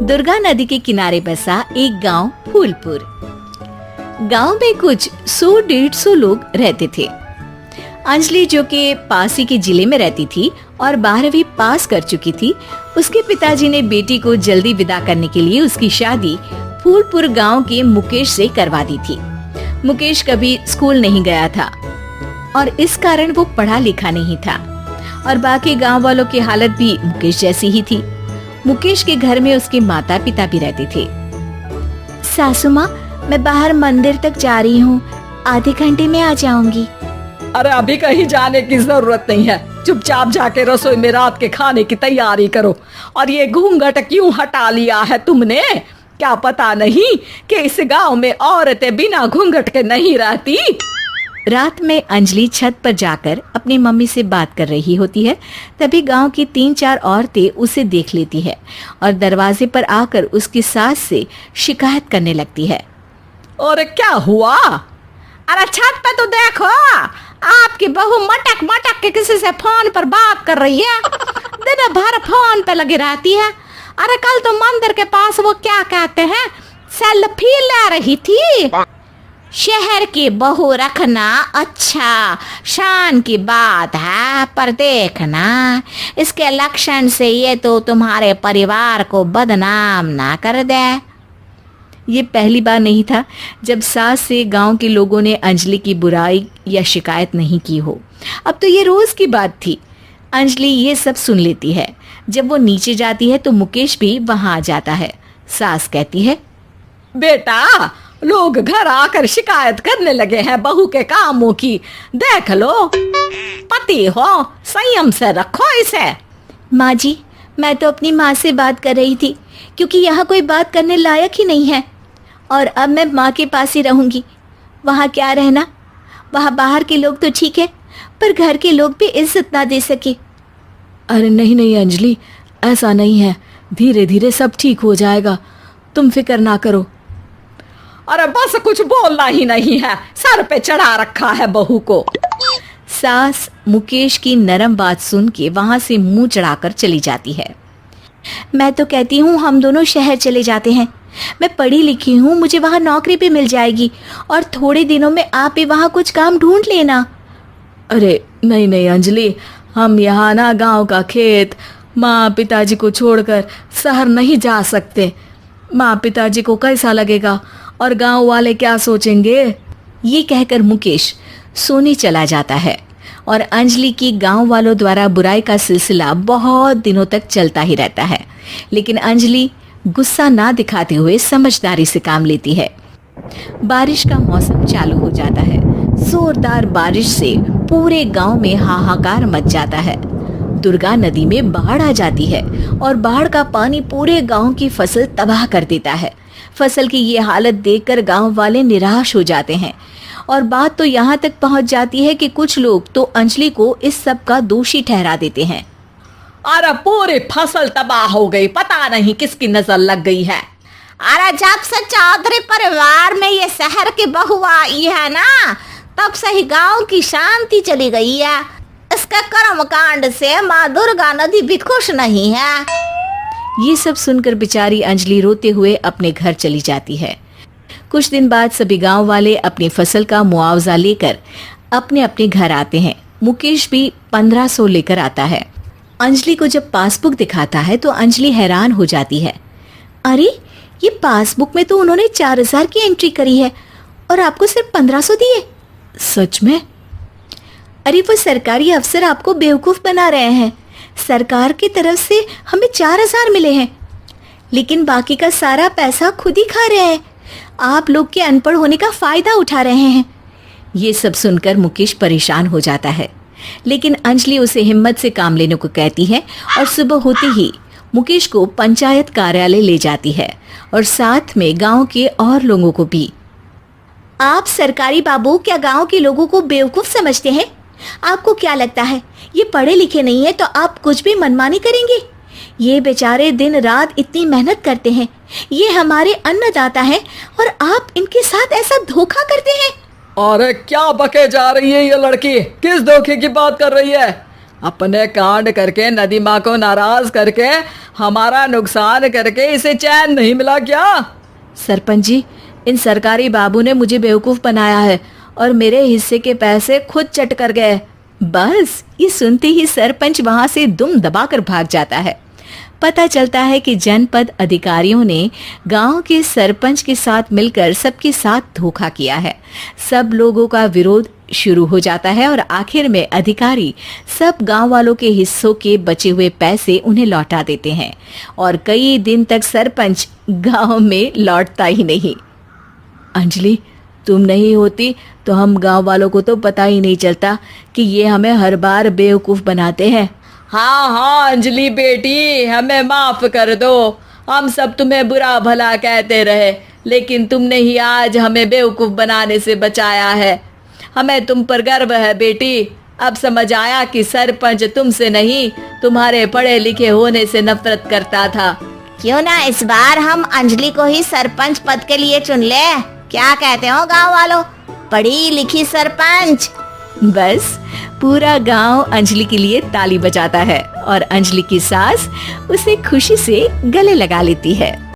दुर्गा नदी के किनारे बसा एक गांव फूलपुर। गांव में कुछ 100-150 लोग रहते थे। अंजलि, जो कि पास ही के जिले में रहती थी और 12वीं पास कर चुकी थी, उसके पिताजी ने बेटी को जल्दी विदा करने के लिए उसकी शादी फूलपुर गांव के मुकेश से करवा दी थी। मुकेश कभी स्कूल नहीं गया था और इस कारण वो पढ़ा लिखा नहीं था और बाकी गांव वालों की हालत भी मुकेश जैसी ही थी। मुकेश के घर में उसके माता पिता भी रहते थे। सासू माँ, मैं बाहर मंदिर तक जा रही हूँ, आधे घंटे में आ जाऊंगी। अरे अभी कहीं जाने की जरूरत नहीं है, चुपचाप जाके रसोई में रात के खाने की तैयारी करो। और ये घूंघट क्यों हटा लिया है तुमने? क्या पता नहीं कि इस गांव में औरतें बिना घूंघट के नहीं रहती। रात में अंजलि छत पर जाकर अपनी मम्मी से बात कर रही होती है। तभी गांव की 3-4 औरतें उसे देख लेती है और दरवाजे पर आकर उसकी सास से शिकायत करने लगती है। और क्या हुआ? अरे छत पे तो देखो, आपकी बहू मटक मटक के किसी से फोन पर बात कर रही है। दिन भर फोन पे लगी रहती है। अरे कल तो मंदिर के पास वो क्या कहते हैं, सेल्फी ले रही थी। शहर की बहू रखना अच्छा शान की बात है, पर देखना इसके लक्षण से ये तो तुम्हारे परिवार को बदनाम ना कर दे। ये पहली बार नहीं था जब सास से गांव के लोगों ने अंजलि की बुराई या शिकायत नहीं की हो। अब तो ये रोज की बात थी। अंजलि ये सब सुन लेती है। जब वो नीचे जाती है तो मुकेश भी वहां आ जाता है। सास कहती है, बेटा, लोग घर आकर शिकायत करने लगे हैं बहू के कामों की। देख लो, पति हो, संयम से रखो इसे। माँ जी, मैं तो अपनी माँ से बात कर रही थी क्योंकि यहाँ कोई बात करने लायक ही नहीं है और अब मैं माँ के पास ही रहूंगी। वहाँ क्या रहना, वहाँ बाहर के लोग तो ठीक है पर घर के लोग भी इज्जत ना दे सके। अरे नहीं नहीं अंजलि, ऐसा नहीं है, धीरे धीरे सब ठीक हो जाएगा, तुम फिक्र ना करो। अरे बस कुछ बोलना ही नहीं है, सर पे चढ़ा रखा है बहू को। सास मुकेश की नरम बात सुन के वहां से मुंह चढ़ाकर चली जाती है। मैं तो कहती हूँ हम दोनों शहर चले जाते हैं। मैं पढ़ी लिखी हूँ, मुझे वहाँ नौकरी भी मिल जाएगी और थोड़े दिनों में आप भी वहाँ कुछ काम ढूंढ लेना। अरे नहीं नहीं अंजलि, हम यहाँ ना गांव का खेत, माँ पिताजी को छोड़कर शहर नहीं जा सकते। माँ पिताजी को कैसा लगेगा और गांव वाले क्या सोचेंगे? ये कहकर मुकेश सोने चला जाता है और अंजलि की गांव वालों द्वारा बुराई का सिलसिला बहुत दिनों तक चलता ही रहता है। लेकिन अंजलि गुस्सा ना दिखाते हुए समझदारी से काम लेती है। बारिश का मौसम चालू हो जाता है। जोरदार बारिश से पूरे गांव में हाहाकार मच जाता है। दुर्गा नदी में बाढ़ आ जाती है और बाढ़ का पानी पूरे गांव की फसल तबाह कर देता है। फसल की ये हालत देखकर गांव वाले निराश हो जाते हैं और बात तो यहाँ तक पहुँच जाती है कि कुछ लोग तो अंजलि को इस सब का दोषी ठहरा देते हैं। अरे पूरी फसल तबाह हो गई, पता नहीं किसकी नजर लग गई है। अरे जब से चौधरी परिवार में ये शहर की बहू आई है ना, तब से ही गांव की शांति चली गई है। इसके कर्म कांड से माँ दुर्गा नदी भी खुश नहीं है। ये सब सुनकर बेचारी अंजलि रोते हुए अपने घर चली जाती है। कुछ दिन बाद सभी गांव वाले अपनी फसल का मुआवजा लेकर अपने अपने घर आते हैं। मुकेश भी 1500 लेकर आता है। अंजलि को जब पासबुक दिखाता है तो अंजलि हैरान हो जाती है। अरे, ये पासबुक में तो उन्होंने 4000 की एंट्री करी है और आपको सिर्फ 1500 दिए। सच में? अरे वो सरकारी अफसर आपको बेवकूफ बना रहे हैं। सरकार की तरफ से हमें 4000 मिले हैं लेकिन बाकी का सारा पैसा खुद ही खा रहे हैं। आप लोग के अनपढ़ होने का फायदा उठा रहे हैं। ये सब सुनकर मुकेश परेशान हो जाता है लेकिन अंजलि उसे हिम्मत से काम लेने को कहती है और सुबह होते ही मुकेश को पंचायत कार्यालय ले जाती है और साथ में गांव के और लोगों को भी। आप सरकारी बाबू क्या गांव के लोगों को बेवकूफ समझते हैं? आपको क्या लगता है ये पढ़े लिखे नहीं है तो आप कुछ भी मनमानी करेंगे? ये बेचारे दिन रात इतनी मेहनत करते हैं, ये हमारे अन्नदाता हैं और आप इनके साथ ऐसा धोखा करते हैं। अरे क्या बके जा रही है ये लड़की? किस धोखे की बात कर रही है? अपने कांड करके नदी माँ को नाराज करके हमारा नुकसान करके इसे चैन नहीं मिला क्या? सरपंच जी, इन सरकारी बाबू ने मुझे बेवकूफ बनाया है और मेरे हिस्से के पैसे खुद चट कर गए। बस ये सुनते ही सरपंच वहां से दुम दबाकर भाग जाता है। पता चलता है कि जनपद अधिकारियों ने गांव के सरपंच के साथ मिलकर सबके साथ धोखा किया है। सब लोगों का विरोध शुरू हो जाता है और आखिर में अधिकारी सब गांव वालों के हिस्सों के बचे हुए पैसे उन्हें लौटा देते हैं और कई दिन तक सरपंच गांव में लौटता ही नहीं। अंजलि, तुम नहीं होती तो हम गांव वालों को तो पता ही नहीं चलता कि ये हमें हर बार बेवकूफ बनाते हैं। हाँ हाँ अंजलि बेटी, हमें माफ कर दो। हम सब तुम्हें बुरा भला कहते रहे, लेकिन तुमने ही आज हमें बेवकूफ बनाने से बचाया है। हमें तुम पर गर्व है बेटी। अब समझ आया कि सरपंच तुमसे नहीं, तुम्हारे पढ़े लिखे होने से नफरत करता था। क्यों ना इस बार हम अंजलि को ही सरपंच पद के लिए चुन ले? क्या कहते हो गांव वालों? पढ़ी लिखी सरपंच। बस पूरा गांव अंजलि के लिए ताली बजाता है और अंजलि की सास उसे खुशी से गले लगा लेती है।